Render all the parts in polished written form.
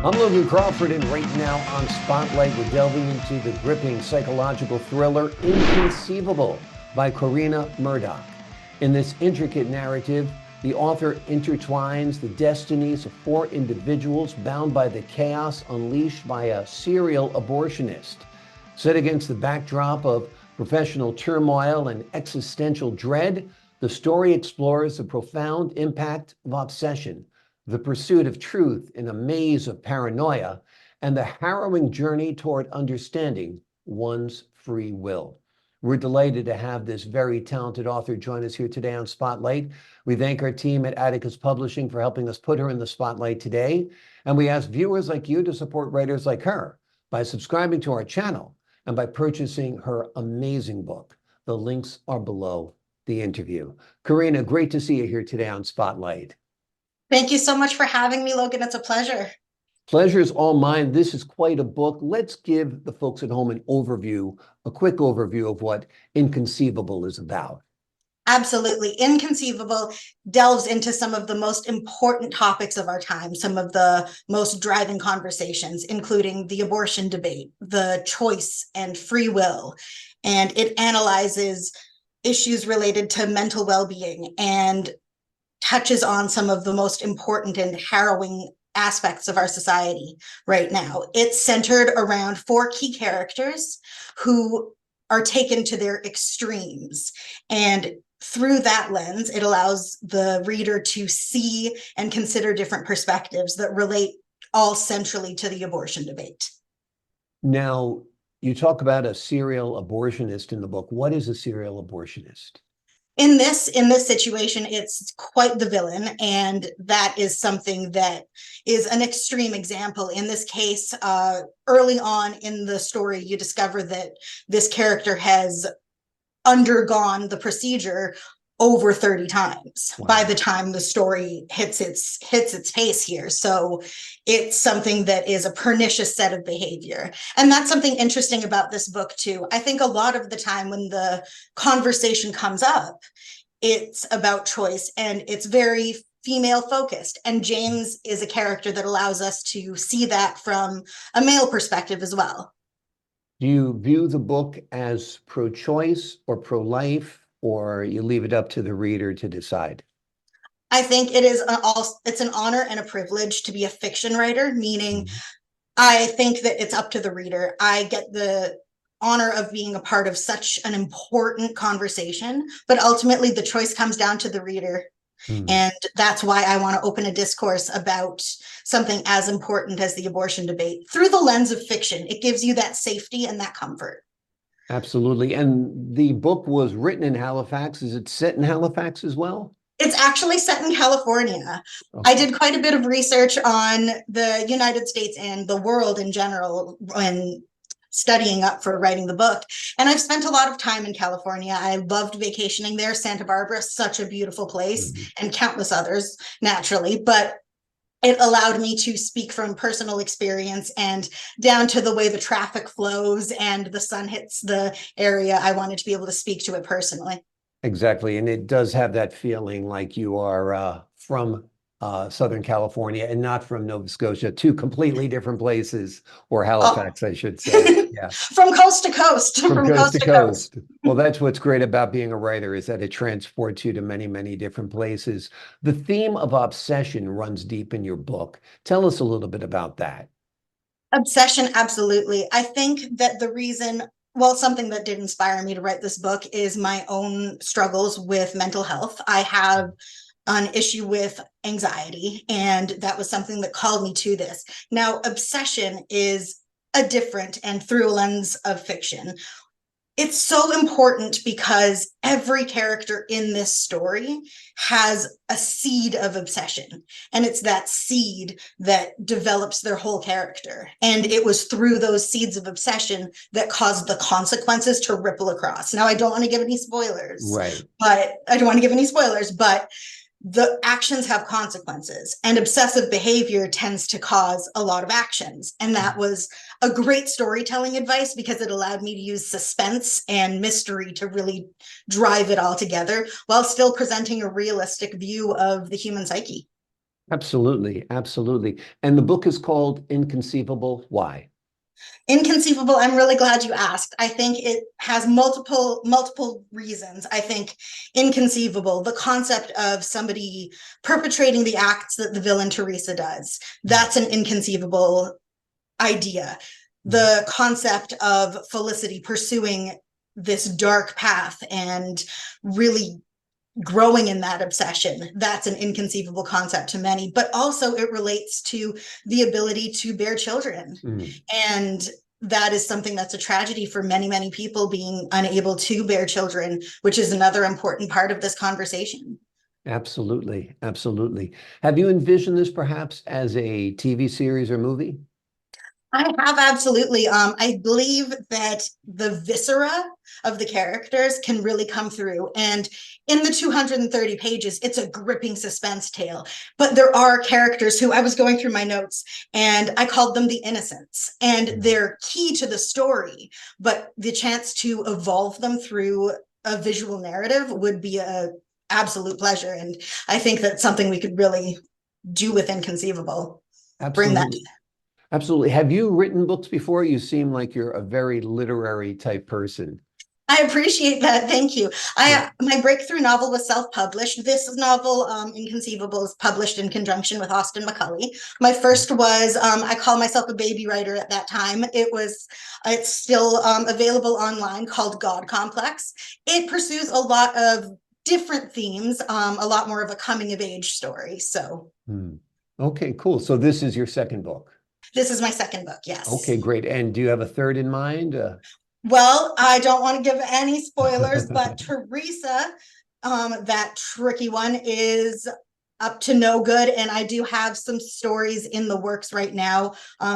I'm Logan Crawford, and right now on Spotlight, we're delving into the gripping psychological thriller Inconceivable by Corrina Murdoch. In this intricate narrative, the author intertwines the destinies of four individuals bound by the chaos unleashed by a serial abortionist. Set against the backdrop of professional turmoil and existential dread, the story explores the profound impact of obsession, the pursuit of truth in a maze of paranoia, and the harrowing journey toward understanding one's free will. We're delighted to have this very talented author join us here today on Spotlight. We thank our team at Atticus Publishing for helping us put her in the spotlight today. And we ask viewers like you to support writers like her by subscribing to our channel and by purchasing her amazing book. The links are below the interview. Corrina, great to see you here today on Spotlight. Thank you so much for having me, Logan. It's a pleasure. Pleasure is all mine. This is quite a book. Let's give the folks at home an overview, a quick overview of what Inconceivable is about. Absolutely. Inconceivable delves into some of the most important topics of our time, some of the most driving conversations, including the abortion debate, the choice and free will. And it analyzes issues related to mental well-being and touches on some of the most important and harrowing aspects of our society right now. It's centered around four key characters who are taken to their extremes. And through that lens, it allows the reader to see and consider different perspectives that relate all centrally to the abortion debate. Now, you talk about a serial abortionist in the book. What is a serial abortionist? In this situation, it's quite the villain, and that is something that is an extreme example. In this case, early on in the story, you discover that this character has undergone the procedure over 30 times. Wow. By the time the story hits its pace here. So it's something that is a pernicious set of behavior. And that's something interesting about this book too. I think a lot of the time when the conversation comes up, it's about choice and it's very female focused. And James is a character that allows us to see that from a male perspective as well. Do you view the book as pro-choice or pro-life, or you leave it up to the reader to decide? I think it's an honor and a privilege to be a fiction writer, meaning I think that it's up to the reader. I get the honor of being a part of such an important conversation, but ultimately the choice comes down to the reader. And that's why I want to open a discourse about something as important as the abortion debate through the lens of fiction. It gives you that safety and that comfort. Absolutely. And the book was written in Halifax. Is it set in Halifax as well? It's actually set in California. I did quite a bit of research on the United States and the world in general when studying up for writing the book. And I've spent a lot of time in California. I loved vacationing there. Santa Barbara is such a beautiful place, and countless others, naturally. But it allowed me to speak from personal experience and down to the way the traffic flows and the sun hits the area. I wanted to be able to speak to it personally. Exactly. And it does have that feeling like you are from Southern California and not from Nova Scotia, two completely different places, or Halifax, I should say. Yeah. From coast to coast. From coast to coast. Well, that's what's great about being a writer, is that it transports you to many, many different places. The theme of obsession runs deep in your book. Tell us a little bit about that. Obsession, absolutely. I think that the reason, well, something that did inspire me to write this book is my own struggles with mental health. I have an issue with anxiety, and that was something that called me to this. Now, obsession is a different and through a lens of fiction. It's so important because every character in this story has a seed of obsession, and it's that seed that develops their whole character. And it was through those seeds of obsession that caused the consequences to ripple across. Now, I don't want to give any spoilers, right? But I don't want to give any spoilers, but the actions have consequences, and obsessive behavior tends to cause a lot of actions. And that was a great storytelling advice because it allowed me to use suspense and mystery to really drive it all together while still presenting a realistic view of the human psyche. Absolutely, absolutely. And the book is called Inconceivable. Why? Inconceivable, I'm really glad you asked. I think it has multiple reasons. I think inconceivable, the concept of somebody perpetrating the acts that the villain Theresa does, that's an inconceivable idea. The concept of Felicity pursuing this dark path and really growing in that obsession, that's an inconceivable concept to many, but also it relates to the ability to bear children. And that is something that's a tragedy for many people, being unable to bear children, which is another important part of this conversation. Absolutely, absolutely. Have you envisioned this perhaps as a TV series or movie? I have, absolutely. I believe that the viscera of the characters can really come through. And in the 230 pages, it's a gripping suspense tale. But there are characters who I was going through my notes and I called them the innocents. And they're key to the story. But the chance to evolve them through a visual narrative would be an absolute pleasure. And I think that's something we could really do with Inconceivable. Bring that. Absolutely. Absolutely. Have you written books before? You seem like you're a very literary type person. I appreciate that. Thank you. My breakthrough novel was self-published. This novel, Inconceivable, is published in conjunction with Austin McCulley. My first was, I call myself a baby writer at that time. It's still available online, called God Complex. It pursues a lot of different themes, a lot more of a coming of age story. So. Okay, cool. So this is your second book. This is my second book, yes. Okay, great. And do you have a third in mind? Well, I don't want to give any spoilers, but Theresa, that tricky one, is up to no good. And I do have some stories in the works right now,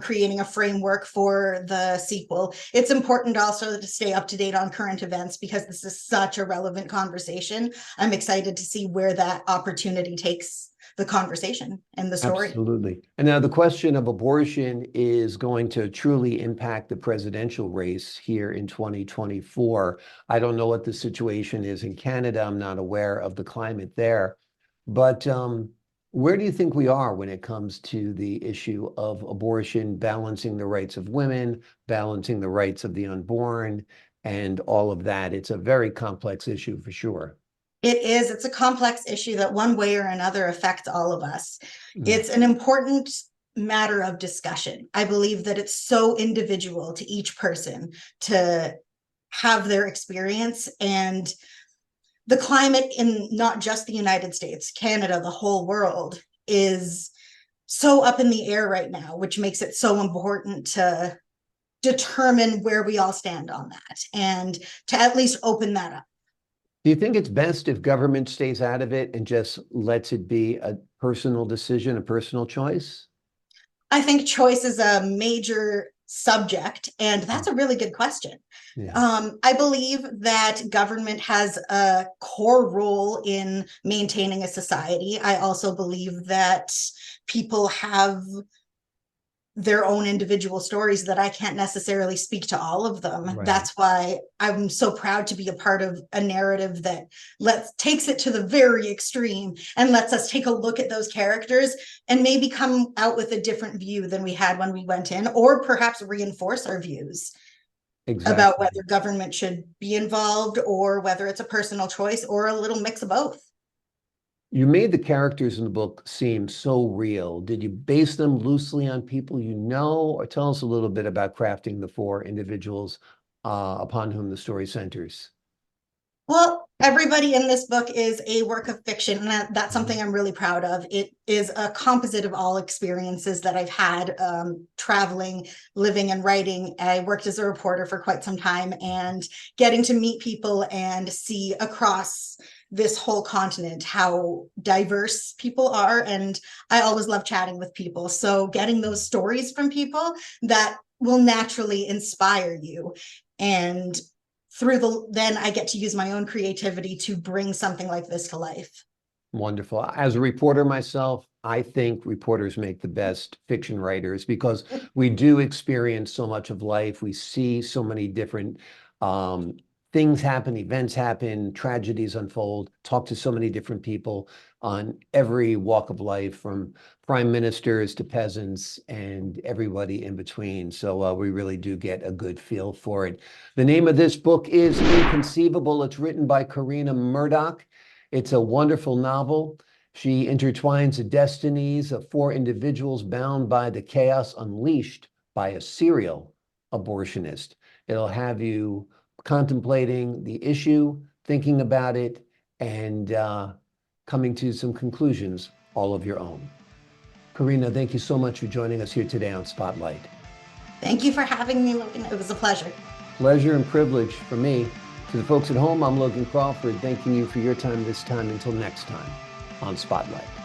creating a framework for the sequel. It's important also to stay up to date on current events because this is such a relevant conversation. I'm excited to see where that opportunity takes the conversation and the story. Absolutely. And now the question of abortion is going to truly impact the presidential race here in 2024. I don't know what the situation is in Canada. I'm not aware of the climate there. But where do you think we are when it comes to the issue of abortion, balancing the rights of women, balancing the rights of the unborn, and all of that? It's a very complex issue for sure. It is. It's a complex issue that one way or another affects all of us. It's an important matter of discussion. I believe that it's so individual to each person to have their experience, and the climate in not just the United States, Canada, the whole world is so up in the air right now, which makes it so important to determine where we all stand on that and to at least open that up. Do you think it's best if government stays out of it and just lets it be a personal decision, a personal choice? I think choice is a major subject, and that's a really good question. I believe that government has a core role in maintaining a society. I also believe that people have their own individual stories that I can't necessarily speak to all of them. Right. That's why I'm so proud to be a part of a narrative that takes it to the very extreme and lets us take a look at those characters and maybe come out with a different view than we had when we went in, or perhaps reinforce our views about whether government should be involved or whether it's a personal choice or a little mix of both. You made the characters in the book seem so real. Did you base them loosely on people you know, or tell us a little bit about crafting the four individuals upon whom the story centers? Well, everybody in this book is a work of fiction, and that's something I'm really proud of. It is a composite of all experiences that I've had, traveling, living, and writing. I worked as a reporter for quite some time, and getting to meet people and see across this whole continent how diverse people are. And I always love chatting with people. So getting those stories from people that will naturally inspire you, and then I get to use my own creativity to bring something like this to life. Wonderful. As a reporter myself, I think reporters make the best fiction writers because we do experience so much of life. We see so many different things happen, events happen, tragedies unfold. Talk to so many different people on every walk of life, from prime ministers to peasants and everybody in between. So we really do get a good feel for it. The name of this book is Inconceivable. It's written by Corrina Murdoch. It's a wonderful novel. She intertwines the destinies of four individuals bound by the chaos unleashed by a serial abortionist. It'll have you contemplating the issue, thinking about it, and coming to some conclusions all of your own. Corrina, thank you so much for joining us here today on Spotlight. Thank you for having me, Logan. It was a pleasure. Pleasure and privilege for me. To the folks at home, I'm Logan Crawford, thanking you for your time this time. Until next time on Spotlight.